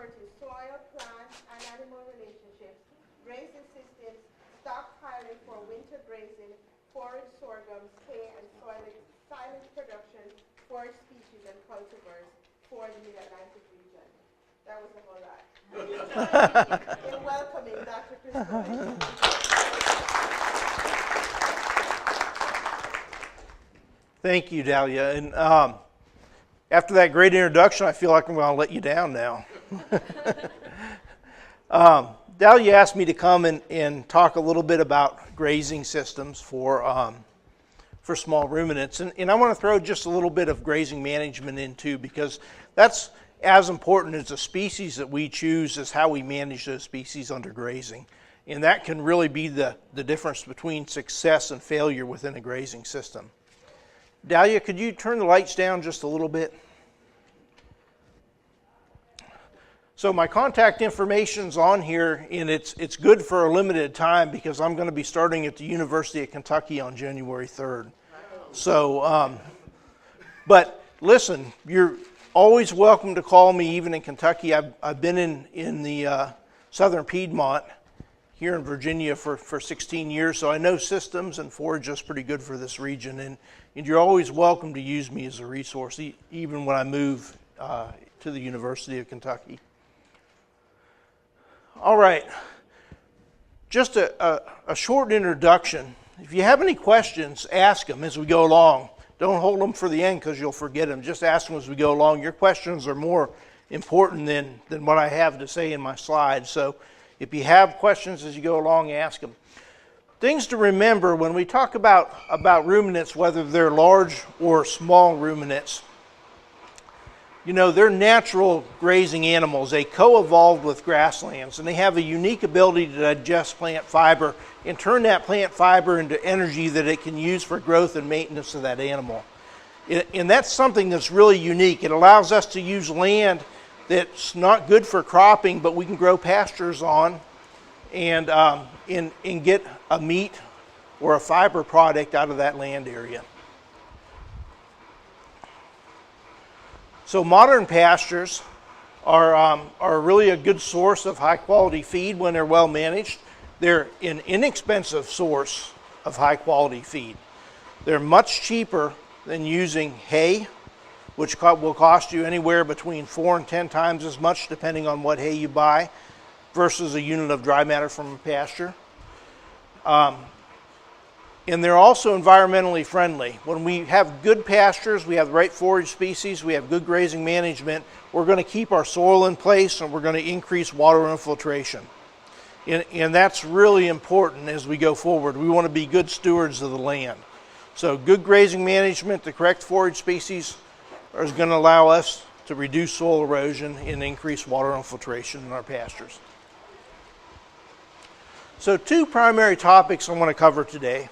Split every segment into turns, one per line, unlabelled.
cover to soil, plant, and animal relationships, grazing systems, stockpiling for winter grazing, forage sorghums, hay, and silage production, forage species and cultivars for the Mid-Atlantic region. That was a whole lot. In welcoming Dr. Chris.
Thank you, Dahlia. And after that great introduction, I feel like I'm going to let you down now. Dahlia asked me to come and talk a little bit about grazing systems for small ruminants. And I want to throw just a little bit of grazing management in too, because that's as important as the species that we choose as how we manage those species under grazing. And that can really be the difference between success and failure within a grazing system. Dahlia, could you turn the lights down just a little bit? So my contact information's on here, and it's good for a limited time because I'm going to be starting at the University of Kentucky on January 3rd. So, but listen, you're always welcome to call me even in Kentucky. I've been in the southern Piedmont here in Virginia for 16 years, so I know systems and forage is pretty good for this region, and you're always welcome to use me as a resource, even when I move to the University of Kentucky. All right, just a short introduction. If you have any questions, ask them as we go along. Don't hold them for the end because you'll forget them. Just ask them as we go along. Your questions are more important than what I have to say in my slides. So if you have questions as you go along, ask them. Things to remember when we talk about ruminants, whether they're large or small ruminants, you know, they're natural grazing animals. They co-evolved with grasslands, and they have a unique ability to digest plant fiber and turn that plant fiber into energy that it can use for growth and maintenance of that animal. And that's something that's really unique. It allows us to use land that's not good for cropping, but we can grow pastures on and get a meat or a fiber product out of that land area. So modern pastures are really a good source of high quality feed when they're well managed. They're an inexpensive source of high quality feed. They're much cheaper than using hay, which will cost you anywhere between 4 and 10 times as much depending on what hay you buy versus a unit of dry matter from a pasture. And they're also environmentally friendly. When we have good pastures, we have the right forage species, we have good grazing management, we're going to keep our soil in place and we're going to increase water infiltration. And that's really important as we go forward. We want to be good stewards of the land. So good grazing management, the correct forage species is going to allow us to reduce soil erosion and increase water infiltration in our pastures. So 2 primary topics I want to cover today.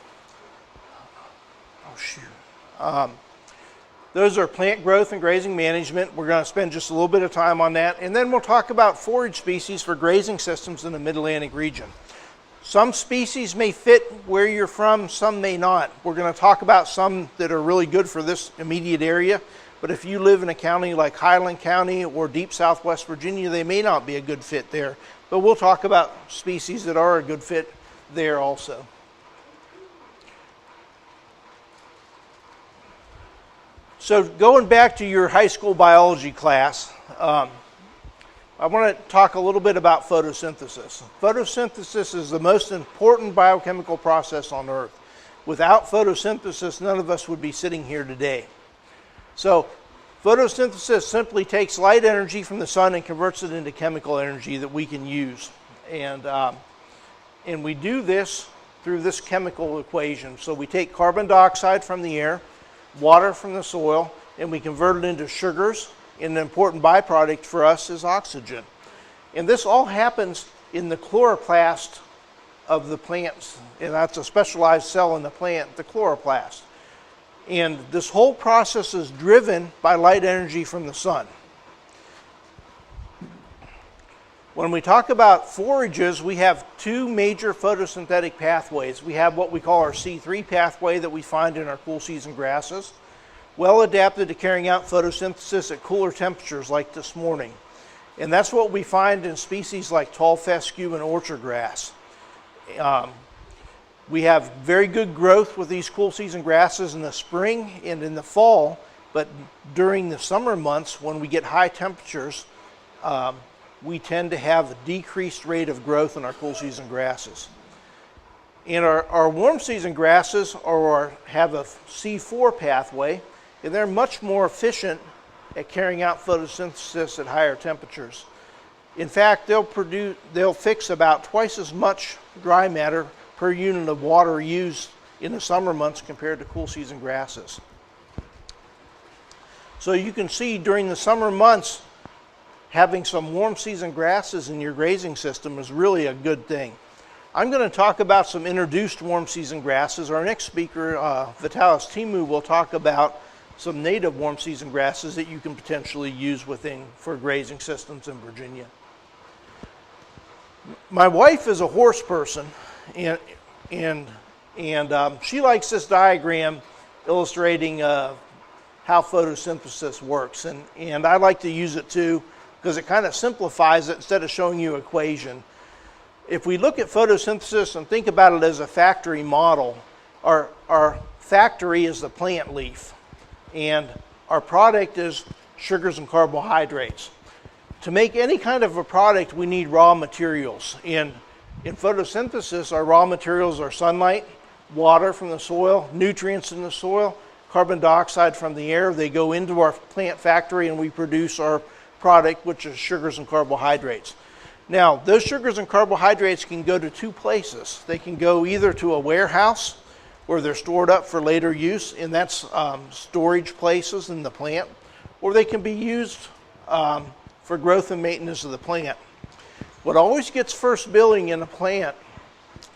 Those are plant growth and grazing management. We're going to spend just a little bit of time on that. And then we'll talk about forage species for grazing systems in the Mid-Atlantic region. Some species may fit where you're from, some may not. We're going to talk about some that are really good for this immediate area. But if you live in a county like Highland County or deep southwest Virginia, they may not be a good fit there. But we'll talk about species that are a good fit there also. So going back to your high school biology class, I want to talk a little bit about photosynthesis. Photosynthesis is the most important biochemical process on Earth. Without photosynthesis, none of us would be sitting here today. So photosynthesis simply takes light energy from the sun and converts it into chemical energy that we can use. And we do this through this chemical equation. So we take carbon dioxide from the air, water from the soil, and we convert it into sugars, and an important byproduct for us is oxygen. And this all happens in the chloroplast of the plants, and that's a specialized cell in the plant, the chloroplast. And this whole process is driven by light energy from the sun. When we talk about forages, we have 2 major photosynthetic pathways. We have what we call our C3 pathway that we find in our cool season grasses, well adapted to carrying out photosynthesis at cooler temperatures like this morning. And that's what we find in species like tall fescue and orchard grass. We have very good growth with these cool season grasses in the spring and in the fall, but during the summer months when we get high temperatures, we tend to have a decreased rate of growth in our cool season grasses. And our warm season grasses have a C4 pathway, and they're much more efficient at carrying out photosynthesis at higher temperatures. In fact, they'll fix about twice as much dry matter per unit of water used in the summer months compared to cool season grasses. So you can see during the summer months, having some warm season grasses in your grazing system is really a good thing. I'm going to talk about some introduced warm season grasses. Our next speaker, Vitalis Timu, will talk about some native warm season grasses that you can potentially use for grazing systems in Virginia. My wife is a horse person, and she likes this diagram illustrating how photosynthesis works, and I like to use it too because it kind of simplifies it instead of showing you an equation. If we look at photosynthesis and think about it as a factory model, our factory is the plant leaf, and our product is sugars and carbohydrates. To make any kind of a product, we need raw materials. In photosynthesis, our raw materials are sunlight, water from the soil, nutrients in the soil, carbon dioxide from the air. They go into our plant factory and we produce our product, which is sugars and carbohydrates. Now, those sugars and carbohydrates can go to two places. They can go either to a warehouse where they're stored up for later use, and that's storage places in the plant, or they can be used for growth and maintenance of the plant. What always gets first billing in a plant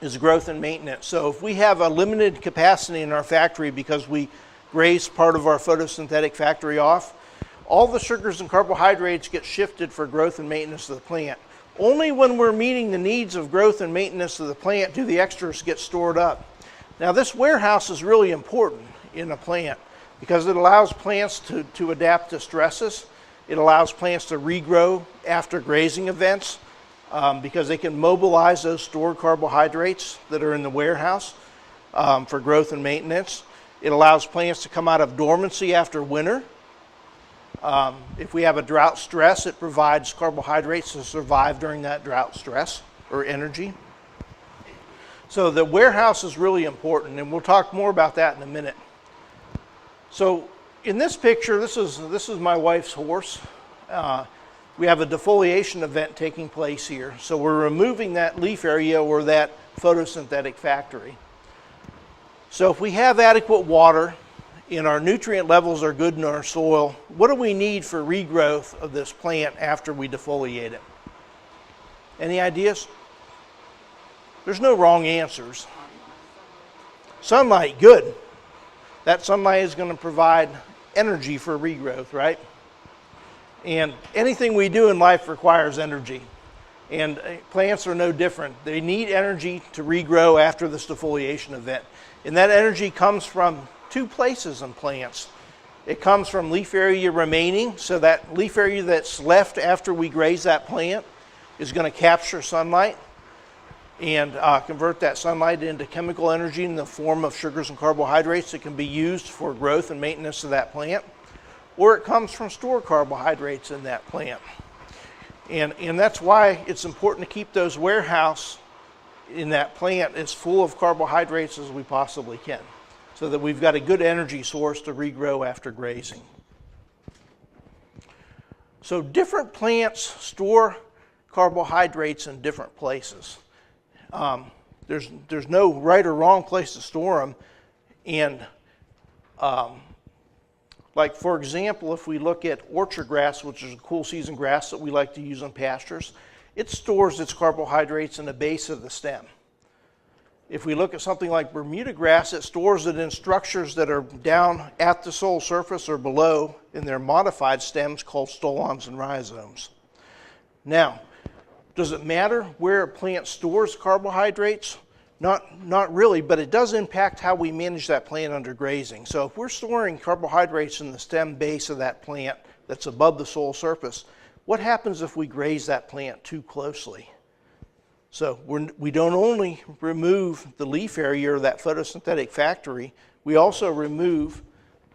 is growth and maintenance. So if we have a limited capacity in our factory because we graze part of our photosynthetic factory off, all the sugars and carbohydrates get shifted for growth and maintenance of the plant. Only when we're meeting the needs of growth and maintenance of the plant do the extras get stored up. Now, this warehouse is really important in a plant because it allows plants to adapt to stresses. It allows plants to regrow after grazing events because they can mobilize those stored carbohydrates that are in the warehouse for growth and maintenance. It allows plants to come out of dormancy after winter. If we have a drought stress, it provides carbohydrates to survive during that drought stress or energy. So the warehouse is really important, and we'll talk more about that in a minute. So in this picture, this is my wife's horse. We have a defoliation event taking place here. So we're removing that leaf area or that photosynthetic factory. So if we have adequate water and our nutrient levels are good in our soil, what do we need for regrowth of this plant after we defoliate it? Any ideas? There's no wrong answers. Sunlight, good. That sunlight is going to provide energy for regrowth, right? And anything we do in life requires energy. And plants are no different. They need energy to regrow after this defoliation event. And that energy comes from two places in plants. It comes from leaf area remaining, so that leaf area that's left after we graze that plant is going to capture sunlight and convert that sunlight into chemical energy in the form of sugars and carbohydrates that can be used for growth and maintenance of that plant. Or it comes from stored carbohydrates in that plant. And that's why it's important to keep those warehouse in that plant as full of carbohydrates as we possibly can, so that we've got a good energy source to regrow after grazing. So different plants store carbohydrates in different places. There's no right or wrong place to store them. And like, for example, if we look at orchard grass, which is a cool season grass that we like to use on pastures, it stores its carbohydrates in the base of the stem. If we look at something like Bermuda grass, it stores it in structures that are down at the soil surface or below in their modified stems called stolons and rhizomes. Now, does it matter where a plant stores carbohydrates? Not really, but it does impact how we manage that plant under grazing. So if we're storing carbohydrates in the stem base of that plant that's above the soil surface, what happens if we graze that plant too closely? So we don't only remove the leaf area or that photosynthetic factory, we also remove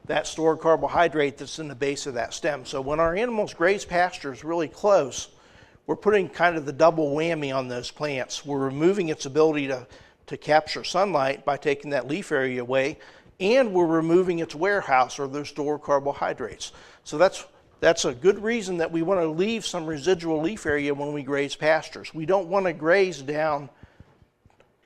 that stored carbohydrate that's in the base of that stem. So when our animals graze pastures really close, we're putting kind of the double whammy on those plants. We're removing its ability to capture sunlight by taking that leaf area away, and we're removing its warehouse or those stored carbohydrates. So that's a good reason that we want to leave some residual leaf area when we graze pastures. We don't want to graze down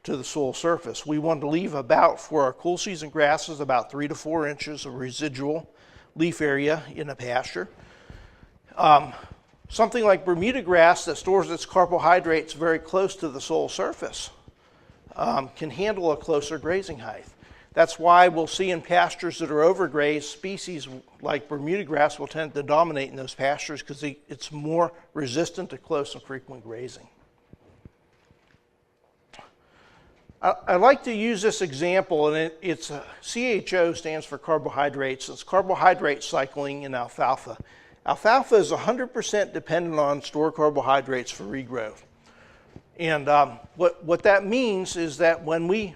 to the soil surface. We want to leave about, for our cool season grasses, about 3 to 4 inches of residual leaf area in a pasture. Something like Bermuda grass that stores its carbohydrates very close to the soil surface can handle a closer grazing height. That's why we'll see in pastures that are overgrazed, species like Bermuda grass will tend to dominate in those pastures because it's more resistant to close and frequent grazing. I like to use this example, and it's CHO stands for carbohydrates. It's carbohydrate cycling in alfalfa. Alfalfa is 100% dependent on stored carbohydrates for regrowth. And what that means is that when we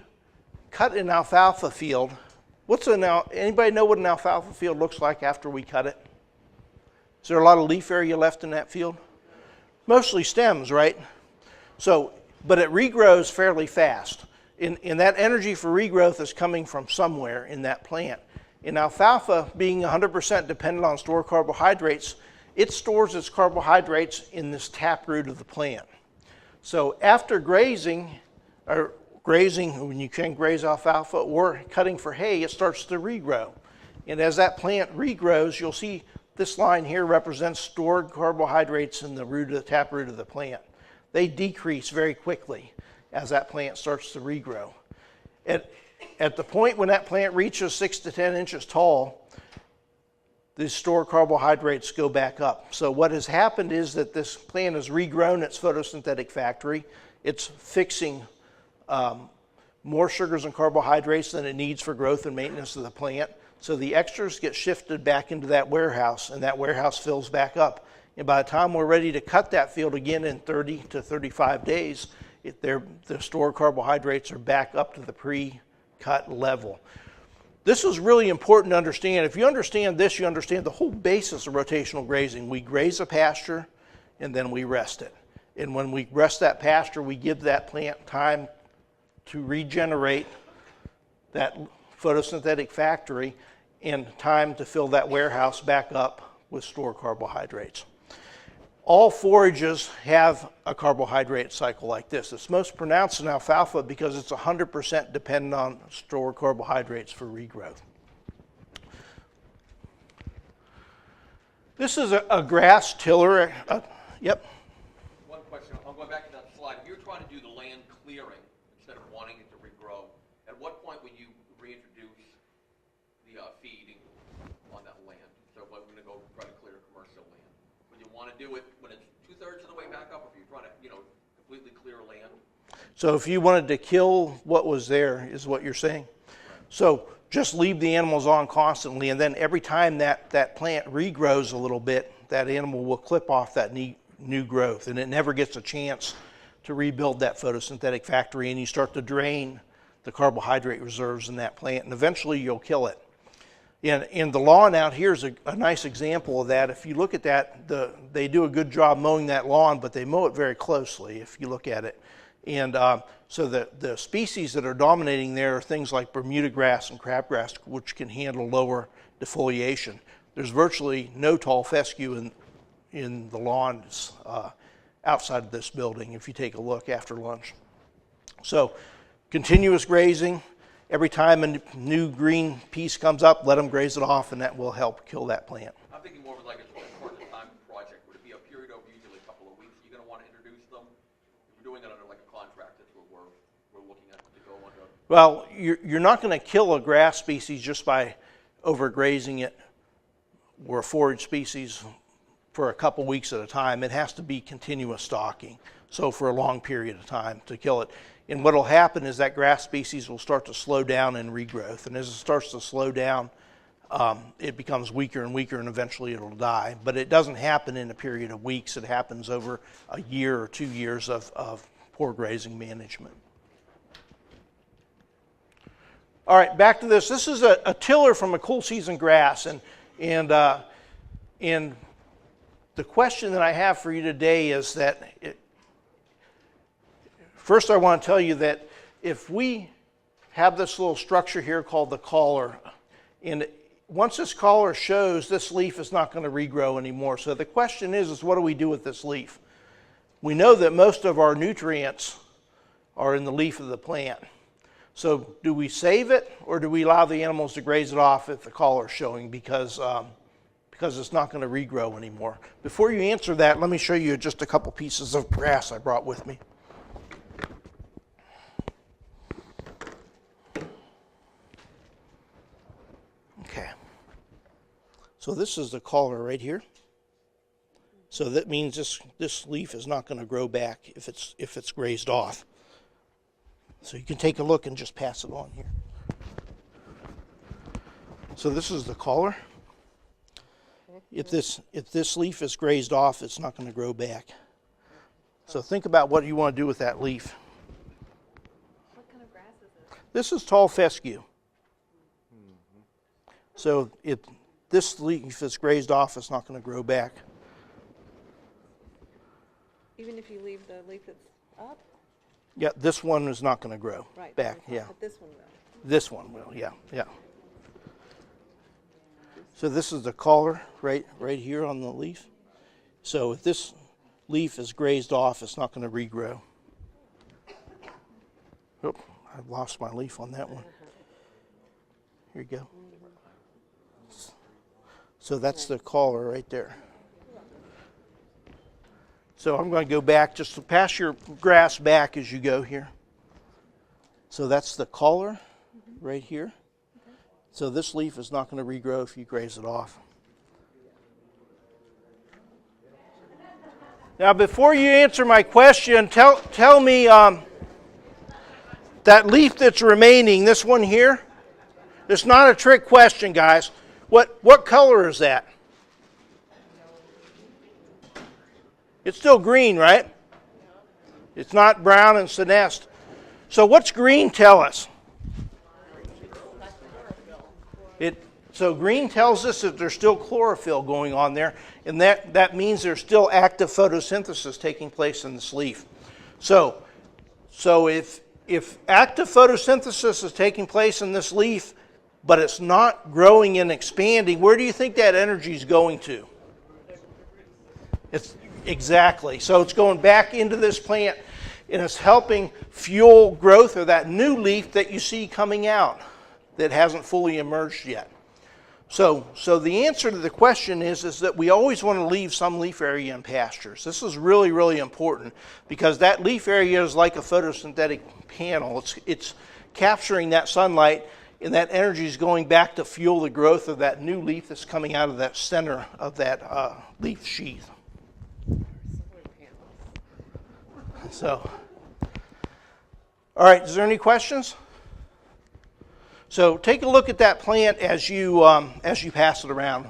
cut an alfalfa field, anybody know what an alfalfa field looks like after we cut it? Is there a lot of leaf area left in that field? Mostly stems, right? But it regrows fairly fast. And that energy for regrowth is coming from somewhere in that plant. In alfalfa, being 100% dependent on stored carbohydrates, it stores its carbohydrates in this taproot of the plant. So after grazing, when you can graze alfalfa or cutting for hay, it starts to regrow. And as that plant regrows, you'll see this line here represents stored carbohydrates in the taproot of the plant. They decrease very quickly as that plant starts to regrow. At the point when that plant reaches 6 to 10 inches tall, the stored carbohydrates go back up. So what has happened is that this plant has regrown its photosynthetic factory. It's fixing more sugars and carbohydrates than it needs for growth and maintenance of the plant. So the extras get shifted back into that warehouse, and that warehouse fills back up. And by the time we're ready to cut that field again in 30 to 35 days, the stored carbohydrates are back up to the pre-cut level. This is really important to understand. If you understand this, you understand the whole basis of rotational grazing. We graze a pasture, and then we rest it. And when we rest that pasture, we give that plant time to regenerate that photosynthetic factory and time to fill that warehouse back up with stored carbohydrates. All forages have a carbohydrate cycle like this. It's most pronounced in alfalfa because it's 100% dependent on stored carbohydrates for regrowth. This is a grass tiller. Yep.
One question. I'm going back to that slide. If you're trying to do the land clearing instead of wanting it to regrow, at what point would you reintroduce the feeding on that land? So if I'm going to go try to clear commercial land, would you want to do it when it's 2/3 of the way back up, or if you're trying to, completely clear land?
So if you wanted to kill what was there, is what you're saying? Right. So just leave the animals on constantly, and then every time that plant regrows a little bit, that animal will clip off that new growth, and it never gets a chance to rebuild that photosynthetic factory, and you start to drain the carbohydrate reserves in that plant, and eventually you'll kill it. And the lawn out here is a nice example of that. If you look at that, they do a good job mowing that lawn, but they mow it very closely if you look at it. And so the species that are dominating there are things like Bermuda grass and crabgrass, which can handle lower defoliation. There's virtually no tall fescue in the lawns outside of this building if you take a look after lunch. So continuous grazing. Every time a new green piece comes up, let them graze it off, and that will help kill that plant.
I'm thinking more of like a part-time project. Would it be a period of usually a couple of weeks? You're going to want to introduce them? If you're doing it under like a contract, that's what we're looking at to go under.
Well, you're not going to kill a grass species just by overgrazing it or a forage species for a couple weeks at a time. It has to be continuous stalking, so for a long period of time to kill it. And what will happen is that grass species will start to slow down in regrowth. And as it starts to slow down, it becomes weaker and weaker, and eventually it'll die. But it doesn't happen in a period of weeks. It happens over a year or 2 years of poor grazing management. All right, back to this. This is a tiller from a cool season grass, and the question that I have for you today is that, first I want to tell you that if we have this little structure here called the collar, and once this collar shows, this leaf is not going to regrow anymore. So the question is what do we do with this leaf? We know that most of our nutrients are in the leaf of the plant. So do we save it, or do we allow the animals to graze it off if the collar is showing because it's not going to regrow anymore? Before you answer that, let me show you just a couple pieces of grass I brought with me. Okay. So this is the collar right here. So that means this leaf is not going to grow back if it's grazed off. So you can take a look and just pass it on here. So this is the collar. If this leaf is grazed off, it's not going to grow back. So think about what you want to do with that leaf.
What kind of grass is it?
This is tall fescue. So if this leaf is grazed off, it's not going to grow back.
Even if you leave the leaf that's up?
Yeah, this one is not going to grow back. Yeah,
But this one will.
this one will. Yeah, yeah. So this is the collar right here on the leaf. So if this leaf is grazed off, it's not going to regrow. Oh, I lost my leaf on that one. Here you go. So that's the collar right there. So I'm going to go back, just to pass your grass back as you go here. So that's the collar right here. So this leaf is not going to regrow if you graze it off. Now before you answer my question, tell me that leaf that's remaining, this one here, it's not a trick question, guys. What color is that? It's still green, right? It's not brown and senesced. So what's green tell us? So green tells us that there's still chlorophyll going on there, and that means there's still active photosynthesis taking place in this leaf. So if active photosynthesis is taking place in this leaf, but it's not growing and expanding, where do you think that energy is going to? Exactly. So it's going back into this plant, and it's helping fuel growth of that new leaf that you see coming out that hasn't fully emerged yet. So the answer to the question is that we always want to leave some leaf area in pastures. This is really, really important because that leaf area is like a photosynthetic panel. It's capturing that sunlight, and that energy is going back to fuel the growth of that new leaf that's coming out of that center of that leaf sheath. So, all right, is there any questions? So take a look at that plant as you pass it around.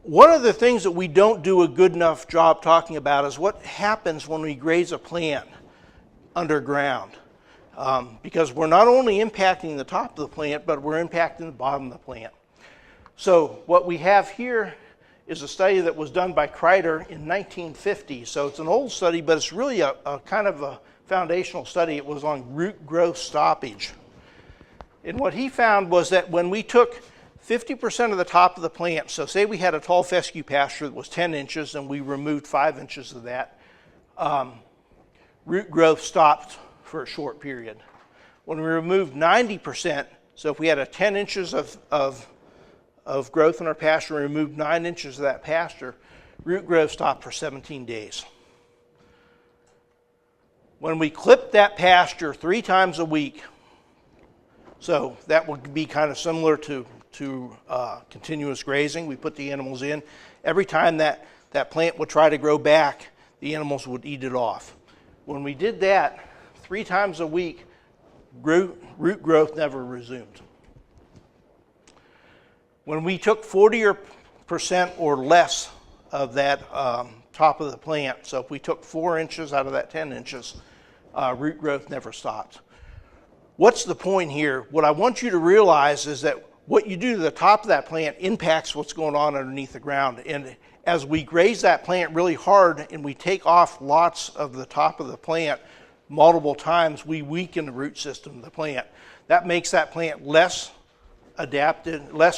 One of the things that we don't do a good enough job talking about is what happens when we graze a plant underground. Because we're not only impacting the top of the plant, but we're impacting the bottom of the plant. So what we have here is a study that was done by Kreider in 1950. So it's an old study, but it's really a kind of a foundational study. It was on root growth stoppage. And what he found was that when we took 50% of the top of the plant, so say we had a tall fescue pasture that was 10 inches and we removed 5 inches of that, root growth stopped for a short period. When we removed 90%, so if we had a 10 inches of growth in our pasture and removed 9 inches of that pasture, root growth stopped for 17 days. When we clipped that pasture 3 times a week, so that would be kind of similar to continuous grazing. We put the animals in. Every time that plant would try to grow back, the animals would eat it off. When we did that 3 times a week, root growth never resumed. When we took 40% or less of that top of the plant, so if we took 4 inches out of that 10 inches, root growth never stopped. What's the point here? What I want you to realize is that what you do to the top of that plant impacts what's going on underneath the ground. And as we graze that plant really hard and we take off lots of the top of the plant multiple times, we weaken the root system of the plant. That makes that plant less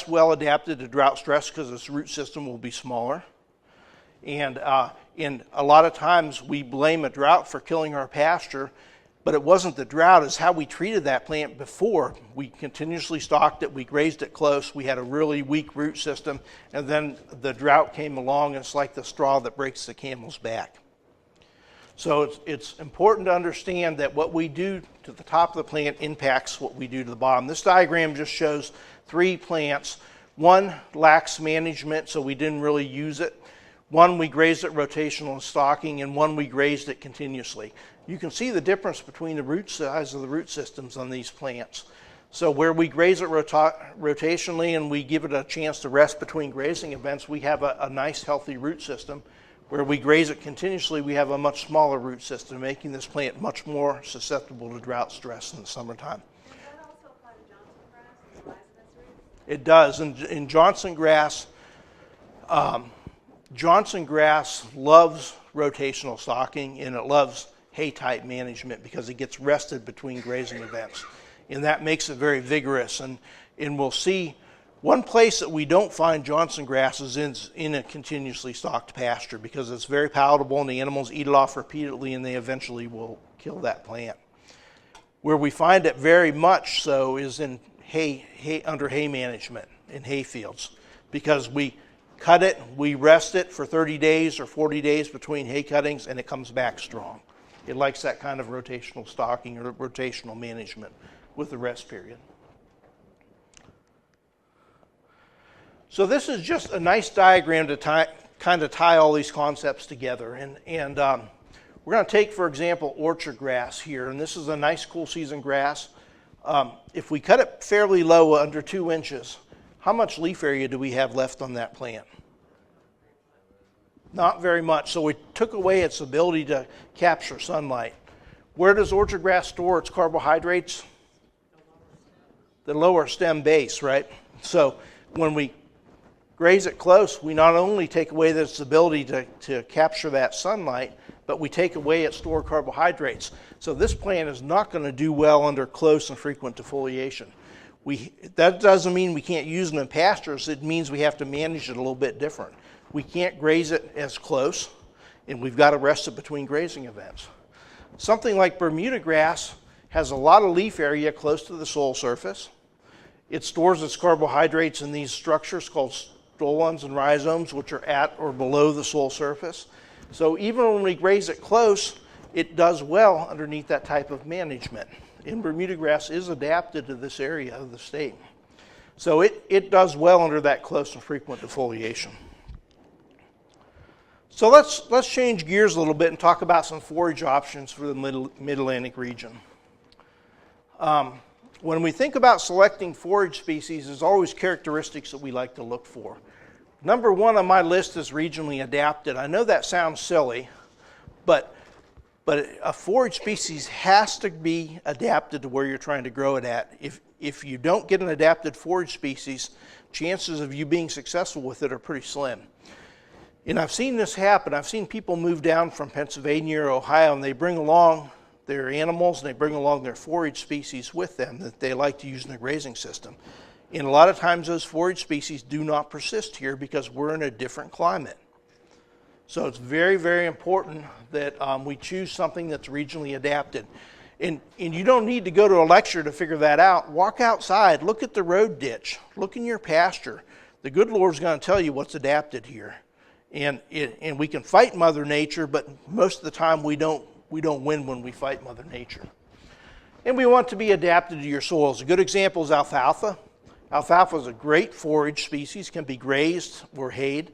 well adapted to drought stress because its root system will be smaller. And a lot of times we blame a drought for killing our pasture, but it wasn't the drought, it's how we treated that plant before. We continuously stocked it, we grazed it close, we had a really weak root system, and then the drought came along and it's like the straw that breaks the camel's back. So it's important to understand that what we do to the top of the plant impacts what we do to the bottom. This diagram just shows 3 plants. One lacks management, so we didn't really use it. One we grazed it rotational and stocking, and one we grazed it continuously. You can see the difference between the root size of the root systems on these plants. So where we graze it rotationally and we give it a chance to rest between grazing events, we have a nice healthy root system. Where we graze it continuously, we have a much smaller root system, making this plant much more susceptible to drought stress in the summertime.
Does that also apply to Johnson grass and the size of its roots?
It does. In Johnson grass loves rotational stocking, and it loves hay-type management because it gets rested between grazing events. And that makes it very vigorous. And we'll see one place that we don't find Johnson grass is in a continuously stocked pasture because it's very palatable and the animals eat it off repeatedly and they eventually will kill that plant. Where we find it very much so is in under hay management in hay fields because we cut it, we rest it for 30 days or 40 days between hay cuttings and it comes back strong. It likes that kind of rotational stocking or rotational management with the rest period. So this is just a nice diagram to kind of tie all these concepts together. And we're going to take, for example, orchard grass here. And this is a nice cool season grass. If we cut it fairly low, under 2 inches, how much leaf area do we have left on that plant? Not very much. So we took away its ability to capture sunlight. Where does orchard grass store its carbohydrates? The lower stem base, right? So when we graze it close, we not only take away its ability to capture that sunlight, but we take away its stored carbohydrates. So this plant is not going to do well under close and frequent defoliation. That doesn't mean we can't use it in pastures. It means we have to manage it a little bit different. We can't graze it as close, and we've got to rest it between grazing events. Something like Bermuda grass has a lot of leaf area close to the soil surface. It stores its carbohydrates in these structures called stolons and rhizomes, which are at or below the soil surface. So even when we graze it close, it does well underneath that type of management. And Bermuda grass is adapted to this area of the state. So it does well under that close and frequent defoliation. So let's change gears a little bit and talk about some forage options for the Mid-Atlantic region. When we think about selecting forage species, there's always characteristics that we like to look for. Number 1 on my list is regionally adapted. I know that sounds silly, but a forage species has to be adapted to where you're trying to grow it at. If you don't get an adapted forage species, chances of you being successful with it are pretty slim. And I've seen this happen. I've seen people move down from Pennsylvania or Ohio and they bring along their animals and they bring along their forage species with them that they like to use in the grazing system. And a lot of times those forage species do not persist here because we're in a different climate. So it's very, very important that we choose something that's regionally adapted. And you don't need to go to a lecture to figure that out. Walk outside, look at the road ditch, look in your pasture. The good Lord's going to tell you what's adapted here. And we can fight Mother Nature, but most of the time we don't win when we fight Mother Nature. And we want to be adapted to your soils. A good example is alfalfa. Alfalfa is a great forage species, can be grazed or hayed,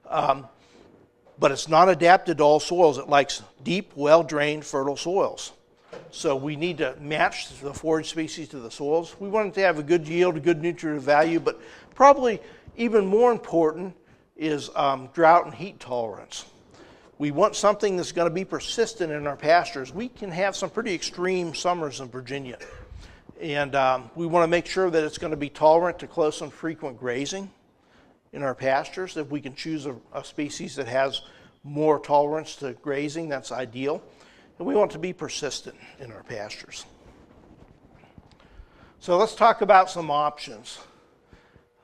but it's not adapted to all soils. It likes deep, well-drained, fertile soils. So we need to match the forage species to the soils. We want it to have a good yield, a good nutrient value, but probably even more important is drought and heat tolerance. We want something that's going to be persistent in our pastures. We can have some pretty extreme summers in Virginia. And we want to make sure that it's going to be tolerant to close and frequent grazing in our pastures. If we can choose a species that has more tolerance to grazing, that's ideal. And we want to be persistent in our pastures. So let's talk about some options.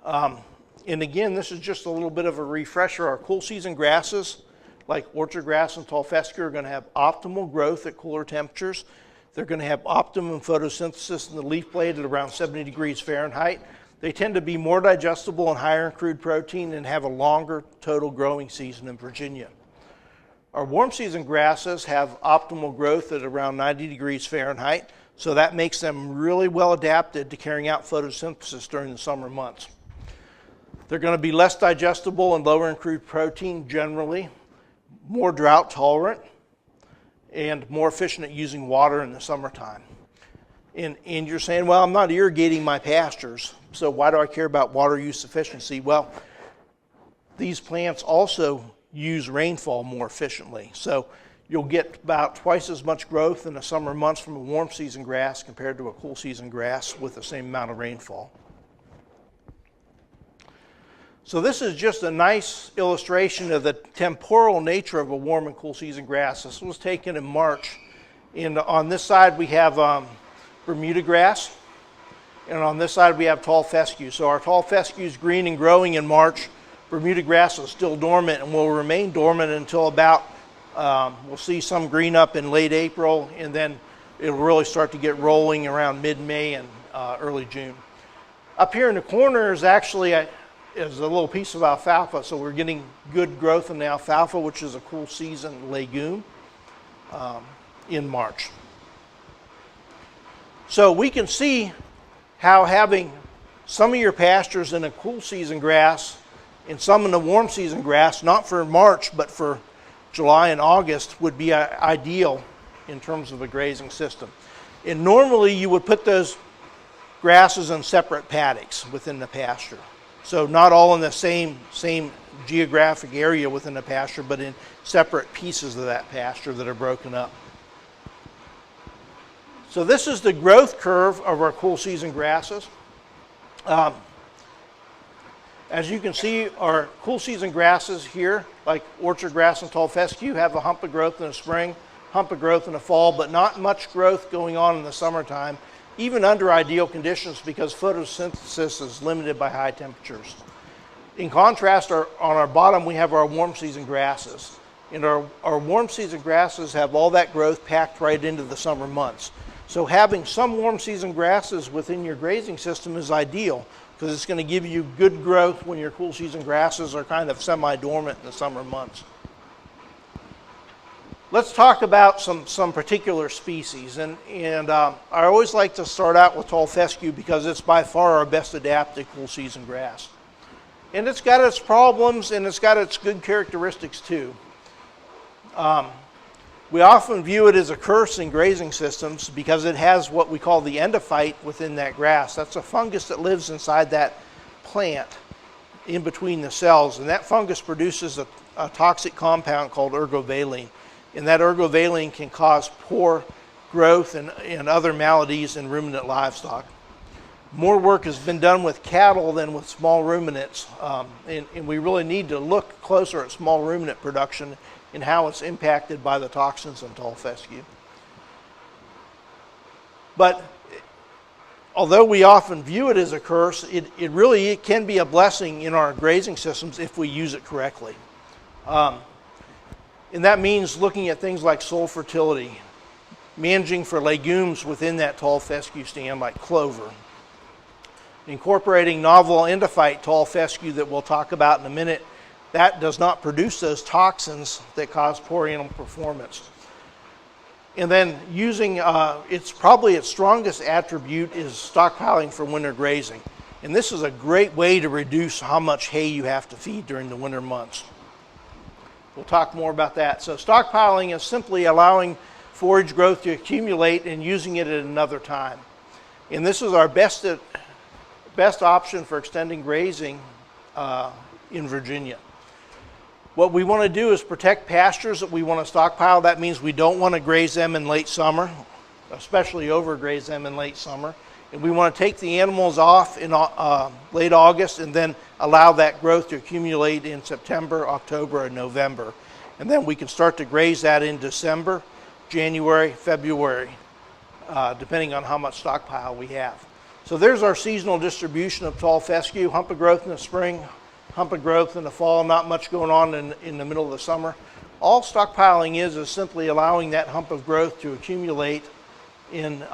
And again, this is just a little bit of a refresher. Our cool season grasses, like orchard grass and tall fescue, are going to have optimal growth at cooler temperatures. They're going to have optimum photosynthesis in the leaf blade at around 70 degrees Fahrenheit. They tend to be more digestible and higher in crude protein and have a longer total growing season in Virginia. Our warm season grasses have optimal growth at around 90 degrees Fahrenheit, so that makes them really well adapted to carrying out photosynthesis during the summer months. They're going to be less digestible and lower in crude protein generally, more drought tolerant, and more efficient at using water in the summertime. And you're saying, well, I'm not irrigating my pastures, so why do I care about water use efficiency? Well, these plants also use rainfall more efficiently. So you'll get about twice as much growth in the summer months from a warm season grass compared to a cool season grass with the same amount of rainfall. So this is just a nice illustration of the temporal nature of a warm and cool season grass. This was taken in March. And on this side we have Bermuda grass, and on this side we have tall fescue. So our tall fescue is green and growing in March. Bermuda grass is still dormant and will remain dormant until about, we'll see some green up in late April, and then it'll really start to get rolling around mid-May and early June. Up here in the corner is actually is a little piece of alfalfa, so we're getting good growth in the alfalfa, which is a cool season legume, in March. So we can see how having some of your pastures in a cool season grass and some in the warm season grass, not for March but for July and August, would be ideal in terms of a grazing system. And normally you would put those grasses in separate paddocks within the pasture. So not all in the same geographic area within the pasture, but in separate pieces of that pasture that are broken up. So this is the growth curve of our cool season grasses. As you can see, our cool season grasses here, like orchard grass and tall fescue, have a hump of growth in the spring, hump of growth in the fall, but not much growth going on in the summertime, even under ideal conditions, because photosynthesis is limited by high temperatures. In contrast, on our bottom we have our warm season grasses. And our warm season grasses have all that growth packed right into the summer months. So having some warm season grasses within your grazing system is ideal, because it's going to give you good growth when your cool season grasses are kind of semi-dormant in the summer months. Let's talk about some particular species, and I always like to start out with tall fescue because it's by far our best adapted cool season grass. And it's got its problems and it's got its good characteristics too. We often view it as a curse in grazing systems because it has what we call the endophyte within that grass. That's a fungus that lives inside that plant in between the cells, and that fungus produces a toxic compound called ergovaline. And that ergovaline can cause poor growth and other maladies in ruminant livestock. More work has been done with cattle than with small ruminants, and we really need to look closer at small ruminant production and how it's impacted by the toxins in tall fescue. But although we often view it as a curse, it can be a blessing in our grazing systems if we use it correctly. And that means looking at things like soil fertility, managing for legumes within that tall fescue stand like clover, incorporating novel endophyte tall fescue that we'll talk about in a minute. That does not produce those toxins that cause poor animal performance. And then using, probably its strongest attribute is stockpiling for winter grazing. And this is a great way to reduce how much hay you have to feed during the winter months. We'll talk more about that. So stockpiling is simply allowing forage growth to accumulate and using it at another time. And this is our best option for extending grazing in Virginia. What we want to do is protect pastures that we want to stockpile. That means we don't want to graze them in late summer, especially overgraze them in late summer. And we want to take the animals off in late August and then allow that growth to accumulate in September, October, and November. And then we can start to graze that in December, January, February, depending on how much stockpile we have. So there's our seasonal distribution of tall fescue. Hump of growth in the spring, hump of growth in the fall, not much going on in the middle of the summer. All stockpiling is simply allowing that hump of growth to accumulate in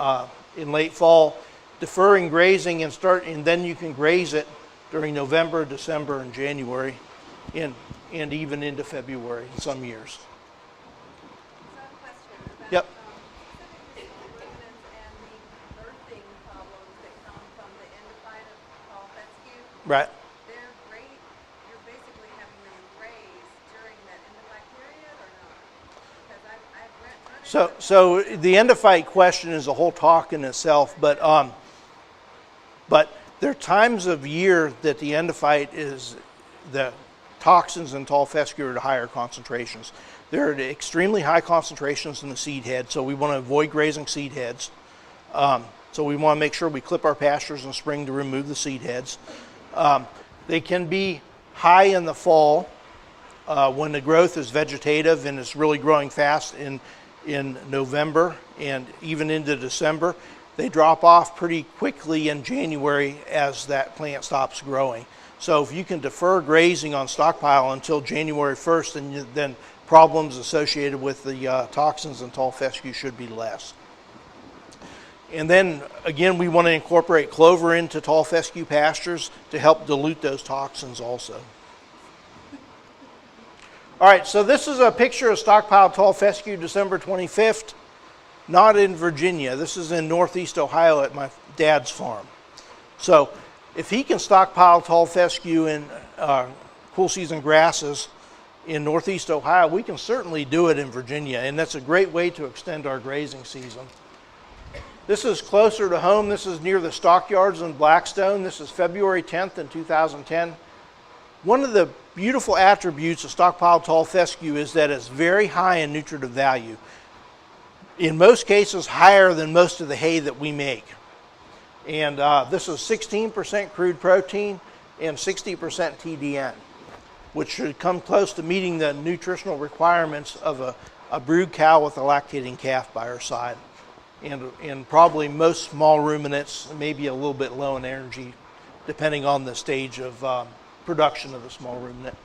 late fall, deferring grazing and then you can graze it during November, December, and January, and even into February in some years.
So I have a question about
Yep.
specifically ruminants and the earthing problems that come from the endophyte of tall fescue.
Right.
You're basically having them graze during that endophyte period or not? Because I've run into
So the endophyte question is a whole talk in itself, but there are times of year that the endophyte is, the toxins in tall fescue are at higher concentrations. They're at extremely high concentrations in the seed head, so we want to avoid grazing seed heads. So we want to make sure we clip our pastures in spring to remove the seed heads. They can be high in the fall when the growth is vegetative and it's really growing fast in November and even into December. They drop off pretty quickly in January as that plant stops growing. So if you can defer grazing on stockpile until January 1st, then problems associated with the toxins in tall fescue should be less. And then again, we want to incorporate clover into tall fescue pastures to help dilute those toxins also. All right, so this is a picture of stockpiled tall fescue December 25th. Not in Virginia. This is in Northeast Ohio at my dad's farm. So if he can stockpile tall fescue in cool season grasses in Northeast Ohio, we can certainly do it in Virginia, and that's a great way to extend our grazing season. This is closer to home. This is near the stockyards in Blackstone. This is February 10th in 2010. One of the beautiful attributes of stockpiled tall fescue is that it's very high in nutritive value. In most cases, higher than most of the hay that we make. And this is 16% crude protein and 60% TDN, which should come close to meeting the nutritional requirements of a brood cow with a lactating calf by her side. And probably most small ruminants, maybe a little bit low in energy, depending on the stage of production of the small ruminant.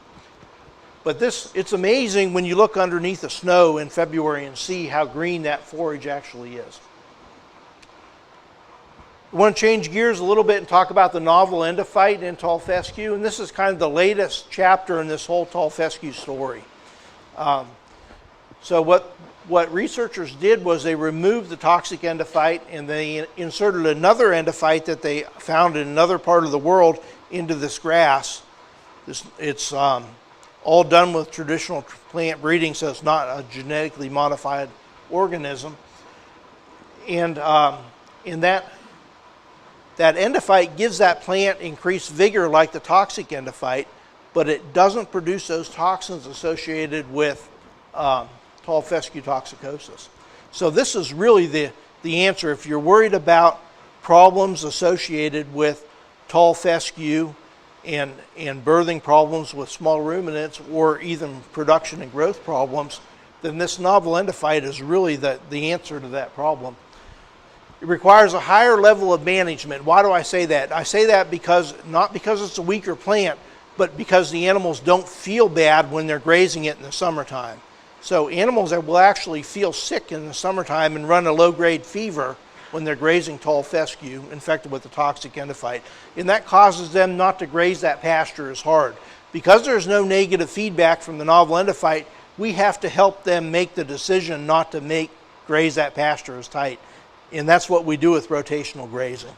But it's amazing when you look underneath the snow in February and see how green that forage actually is. I want to change gears a little bit and talk about the novel endophyte in tall fescue. And this is kind of the latest chapter in this whole tall fescue story. So what researchers did was they removed the toxic endophyte and they inserted another endophyte that they found in another part of the world into this grass. It's all done with traditional plant breeding, so it's not a genetically modified organism. And that endophyte gives that plant increased vigor like the toxic endophyte, but it doesn't produce those toxins associated with tall fescue toxicosis. So this is really the answer. If you're worried about problems associated with tall fescue and birthing problems with small ruminants or even production and growth problems, then this novel endophyte is really the answer to that problem. It requires a higher level of management. Why do I say that? I say that not because it's a weaker plant, but because the animals don't feel bad when they're grazing it in the summertime. So animals that will actually feel sick in the summertime and run a low-grade fever when they're grazing tall fescue infected with the toxic endophyte. And that causes them not to graze that pasture as hard. Because there's no negative feedback from the novel endophyte, we have to help them make the decision not to graze that pasture as tight. And that's what we do with rotational grazing.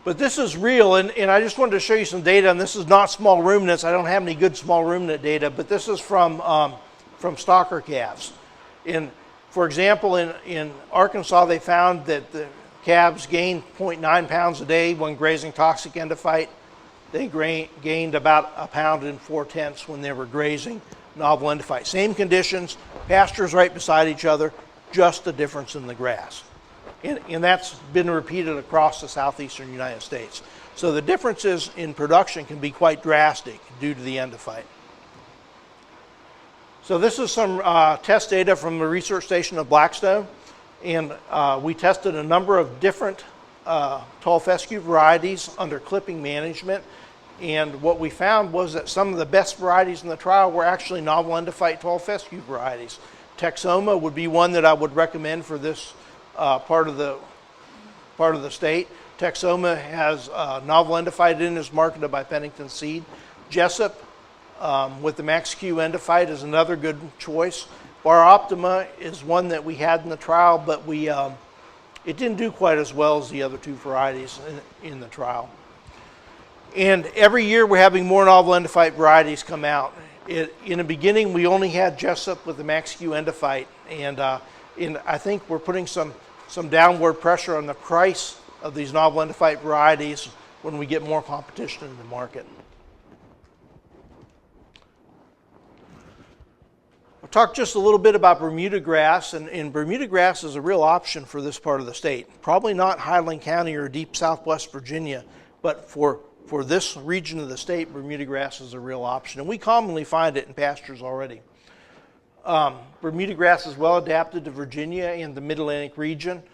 But this is real, and I just wanted to show you some data, and this is not small ruminants. I don't have any good small ruminant data, but this is from stocker calves. For example, in Arkansas, they found that the calves gained 0.9 pounds a day when grazing toxic endophyte. they gained about 1 pound and 4/10 when they were grazing novel endophyte. Same conditions, pastures right beside each other, just a difference in the grass. And that's been repeated across the southeastern United States. So the differences in production can be quite drastic due to the endophyte. So this is some test data from the research station of Blackstone. And we tested a number of different tall fescue varieties under clipping management. And what we found was that some of the best varieties in the trial were actually novel endophyte tall fescue varieties. Texoma would be one that I would recommend for this part of the state. Texoma has novel endophyte in, is marketed by Pennington Seed. Jessup with the Max Q endophyte is another good choice. Bar Optima is one that we had in the trial, but it didn't do quite as well as the other two varieties in the trial. And every year we're having more novel endophyte varieties come out. In the beginning, we only had Jessup with the Max Q endophyte, and I think we're putting some downward pressure on the price of these novel endophyte varieties when we get more competition in the market. I'll talk just a little bit about Bermuda grass, and Bermuda grass is a real option for this part of the state. Probably not Highland County or deep southwest Virginia, but for this region of the state, Bermuda grass is a real option, and we commonly find it in pastures already. Bermuda grass is well adapted to Virginia and the Mid-Atlantic region.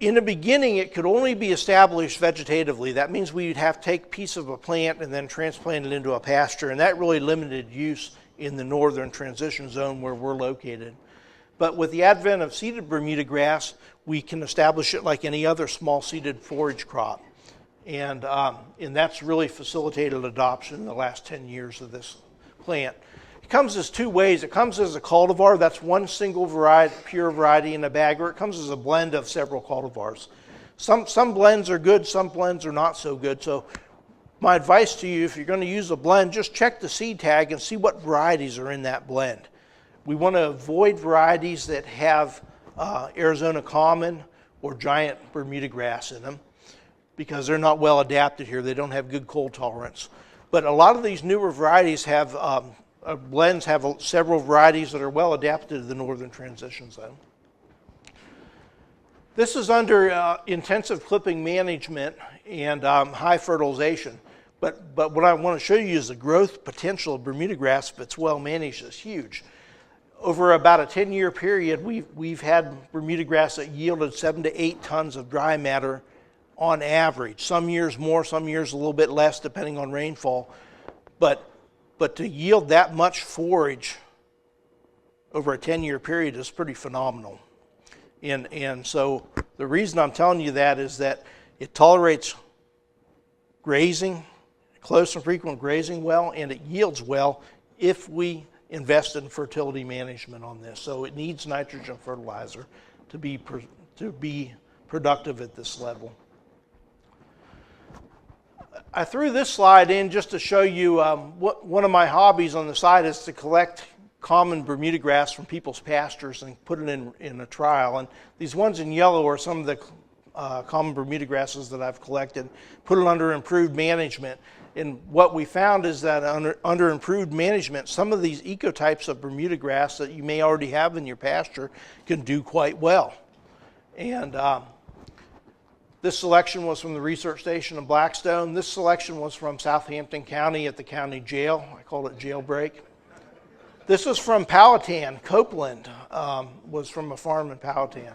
In the beginning, it could only be established vegetatively. That means we'd have to take a piece of a plant and then transplant it into a pasture, and that really limited use in the northern transition zone where we're located. But with the advent of seeded Bermuda grass, we can establish it like any other small seeded forage crop. And that's really facilitated adoption in the last 10 years of this plant. It comes as two ways. It comes as a cultivar. That's one single variety, pure variety in a bag, or it comes as a blend of several cultivars. Some blends are good, some blends are not so good. So my advice to you, if you're going to use a blend, just check the seed tag and see what varieties are in that blend. We want to avoid varieties that have Arizona common or giant Bermuda grass in them, because they're not well adapted here. They don't have good cold tolerance. But a lot of these newer varieties have, blends have several varieties that are well adapted to the northern transition zone. This is under intensive clipping management and high fertilization. But what I want to show you is the growth potential of Bermuda grass, if it's well managed, is huge. Over about a 10-year period, we've had Bermuda grass that yielded 7 to 8 tons of dry matter on average. Some years more, some years a little bit less, depending on rainfall. But to yield that much forage over a 10-year period is pretty phenomenal. And so the reason I'm telling you that is that it tolerates grazing, close and frequent grazing well, and it yields well if we invest in fertility management on this. So it needs nitrogen fertilizer to be productive at this level. I threw this slide in just to show you one of my hobbies on the side is to collect common Bermuda grass from people's pastures and put it in a trial. And these ones in yellow are some of the common Bermuda grasses that I've collected, put it under improved management. And what we found is that under improved management, some of these ecotypes of Bermuda grass that you may already have in your pasture can do quite well. And this selection was from the research station in Blackstone. This selection was from Southampton County at the county jail. I called it jailbreak. This was from Powhatan. Copeland was from a farm in Powhatan.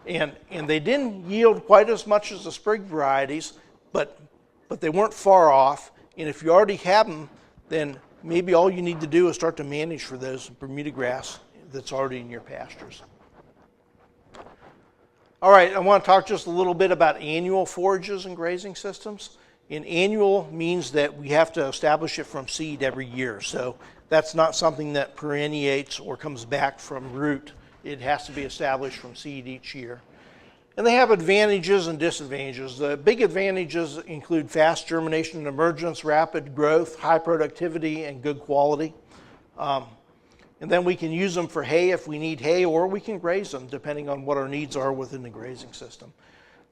And they didn't yield quite as much as the sprig varieties, but they weren't far off. And if you already have them, then maybe all you need to do is start to manage for those Bermuda grass that's already in your pastures. All right, I want to talk just a little bit about annual forages and grazing systems. And annual means that we have to establish it from seed every year. So that's not something that perenniates or comes back from root. It has to be established from seed each year. And they have advantages and disadvantages. The big advantages include fast germination and emergence, rapid growth, high productivity, and good quality. And then we can use them for hay if we need hay, or we can graze them depending on what our needs are within the grazing system.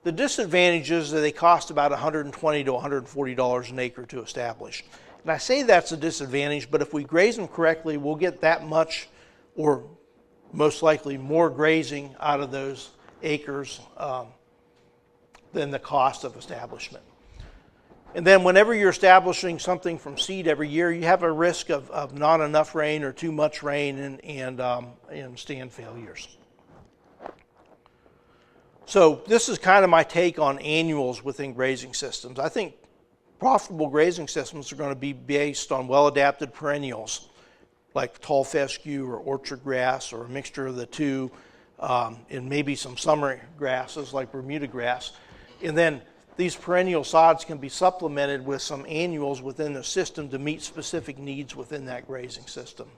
The disadvantage is that they cost about $120 to $140 an acre to establish. And I say that's a disadvantage, but if we graze them correctly, we'll get that much, or most likely more grazing out of those acres than the cost of establishment. And then whenever you're establishing something from seed every year, you have a risk of not enough rain or too much rain and stand failures. So this is kind of my take on annuals within grazing systems. I think profitable grazing systems are going to be based on well-adapted perennials, like tall fescue or orchard grass or a mixture of the two, and maybe some summer grasses like Bermuda grass. And then these perennial sods can be supplemented with some annuals within the system to meet specific needs within that grazing system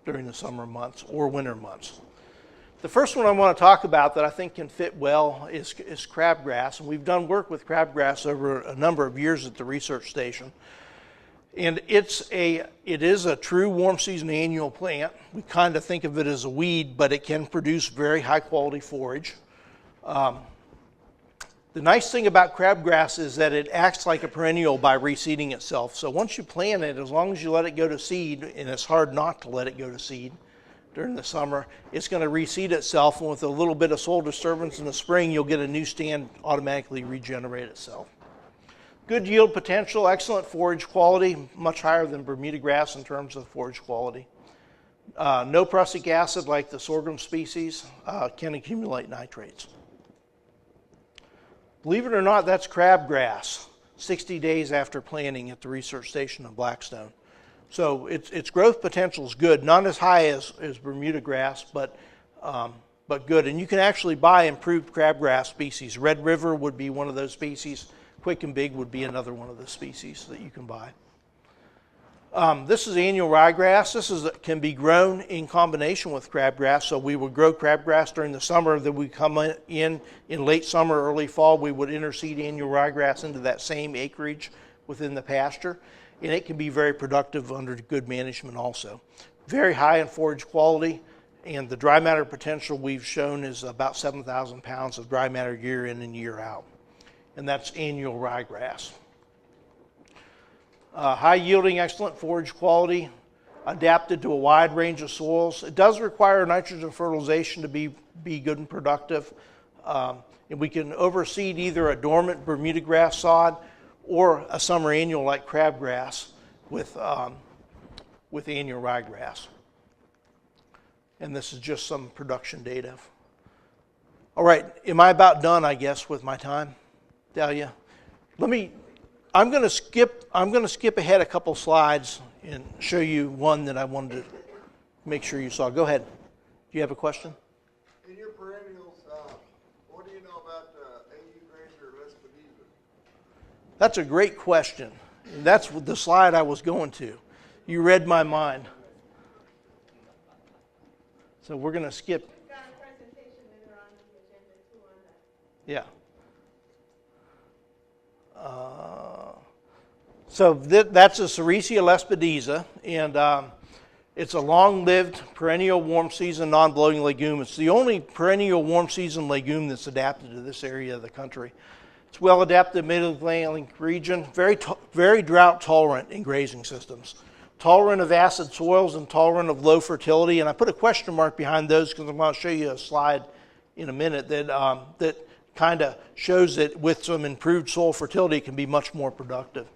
during the summer months or winter months. The first one I want to talk about that I think can fit well is crabgrass, and we've done work with crabgrass over a number of years at the research station. And it is a true warm season annual plant. We kind of think of it as a weed, but it can produce very high quality forage. The nice thing about crabgrass is that it acts like a perennial by reseeding itself. So once you plant it, as long as you let it go to seed, and it's hard not to let it go to seed during the summer, it's going to reseed itself, and with a little bit of soil disturbance in the spring, you'll get a new stand automatically regenerate itself. Good yield potential, excellent forage quality, much higher than Bermuda grass in terms of forage quality. No prussic acid like the sorghum species, can accumulate nitrates. Believe it or not, that's crabgrass, 60 days after planting at the research station in Blackstone. So its growth potential is good, not as high as Bermuda grass, but good. And you can actually buy improved crabgrass species. Red River would be one of those species. Quick and Big would be another one of the species that you can buy. This is annual ryegrass. This can be grown in combination with crabgrass. So we would grow crabgrass during the summer, then we come in late summer, early fall, we would interseed annual ryegrass into that same acreage within the pasture. And it can be very productive under good management also. Very high in forage quality, and the dry matter potential we've shown is about 7,000 pounds of dry matter year in and year out. And that's annual ryegrass. High yielding, excellent forage quality, adapted to a wide range of soils. It does require nitrogen fertilization to be good and productive. And we can overseed either a dormant Bermuda grass sod or a summer annual like crabgrass with annual ryegrass. And this is just some production data. All right, am I about done, I guess, with my time, Dahlia? I'm going to skip ahead a couple slides and show you one that I wanted to make sure you saw. Go ahead. Do you have a question?
In your perennials, what do you know about AU Grazer or lespedeza?
That's a great question. And that's the slide I was going to. You read my mind. So we're going to skip.
We've got a presentation later on the agenda too on that.
Yeah. So that's a Sericea lespedeza, and it's a long-lived perennial warm season non-bloating legume. It's the only perennial warm season legume that's adapted to this area of the country. It's well adapted to the Mid-Atlantic region, very drought tolerant in grazing systems. Tolerant of acid soils and tolerant of low fertility, and I put a question mark behind those because I'm going to show you a slide in a minute that kind of shows that with some improved soil fertility it can be much more productive.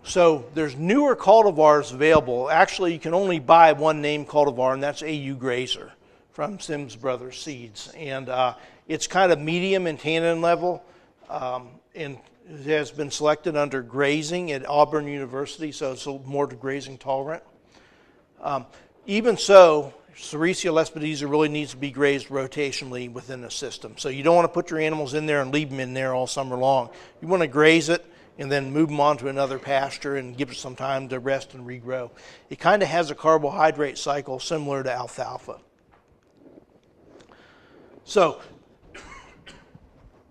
So there's newer cultivars available. Actually, you can only buy one name cultivar, and that's AU Grazer from Sims Brothers Seeds. And it's kind of medium in tannin level, and it has been selected under grazing at Auburn University, so it's more to grazing tolerant. Even so, Sericea lespedeza really needs to be grazed rotationally within the system. So you don't want to put your animals in there and leave them in there all summer long. You want to graze it and then move them on to another pasture and give it some time to rest and regrow. It kind of has a carbohydrate cycle similar to alfalfa. So,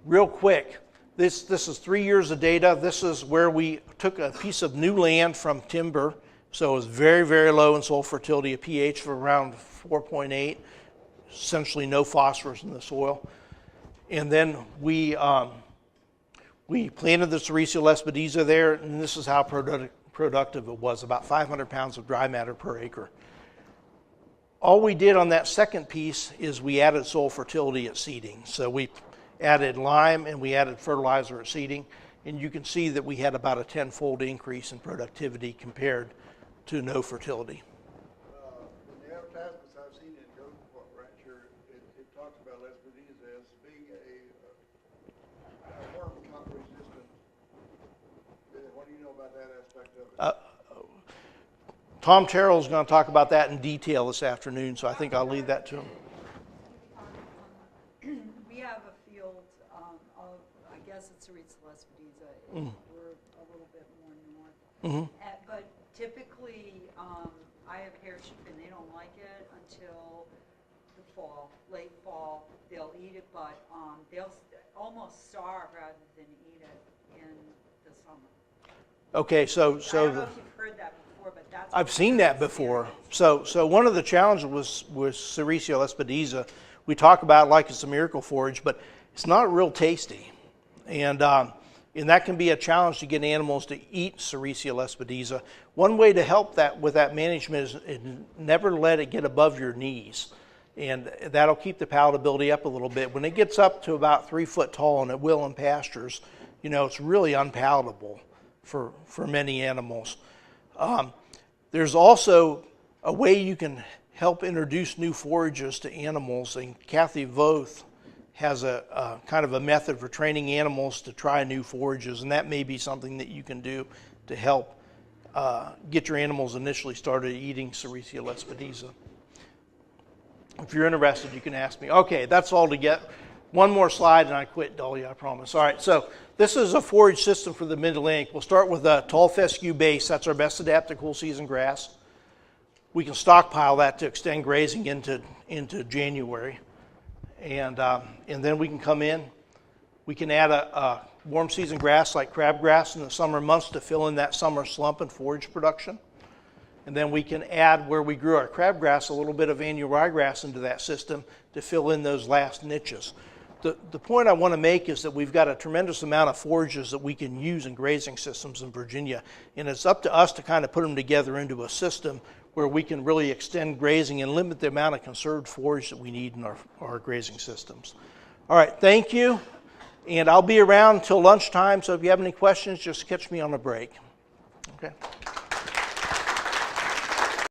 real quick, this is 3 years of data. This is where we took a piece of new land from timber. So it was very, very low in soil fertility, a pH of around 4.8, essentially no phosphorus in the soil. And then we planted the Sericea lespedeza there, and this is how productive it was, about 500 pounds of dry matter per acre. All we did on that second piece is we added soil fertility at seeding. So we added lime and we added fertilizer at seeding, and you can see that we had about a 10-fold increase in productivity compared to no fertility.
In the advertisements I've seen in Goat Rancher, it talks about lespedeza as being a worm resistant. What do you know about that aspect of it?
Tom Terrell is going to talk about that in detail this afternoon, so I think I'll leave that to him.
We have a field of, I guess it's Sericea lespedeza. We're a little bit more north. But typically, I have hair sheep and they don't like it until the fall, late fall. They'll eat it, but they'll almost starve rather than eat it in the summer.
Okay,
I don't know if you've heard that before, but that's...
I've seen that before. So one of the challenges with Sericea lespedeza, we talk about it like it's a miracle forage, but it's not real tasty. And that can be a challenge to get animals to eat Sericea lespedeza. One way to help that with that management is never let it get above your knees. And that'll keep the palatability up a little bit. When it gets up to about 3 foot tall, and it will in pastures, it's really unpalatable for many animals. There's also a way you can help introduce new forages to animals, and Kathy Voth has a kind of a method for training animals to try new forages, and that may be something that you can do to help get your animals initially started eating Sericea lespedeza. If you're interested, you can ask me. Okay, that's all to get. One more slide and I quit, Dolly, I promise. All right, so this is a forage system for the Mid-Atlantic. We'll start with a tall fescue base. That's our best adapted cool season grass. We can stockpile that to extend grazing into January. And then we can come in. We can add a warm season grass like crabgrass in the summer months to fill in that summer slump in forage production. And then we can add, where we grew our crabgrass, a little bit of annual ryegrass into that system to fill in those last niches. The point I want to make is that we've got a tremendous amount of forages that we can use in grazing systems in Virginia, and it's up to us to kind of put them together into a system where we can really extend grazing and limit the amount of conserved forage that we need in our grazing systems. All right, thank you, and I'll be around until lunchtime, so if you have any questions, just catch me on a break. Okay.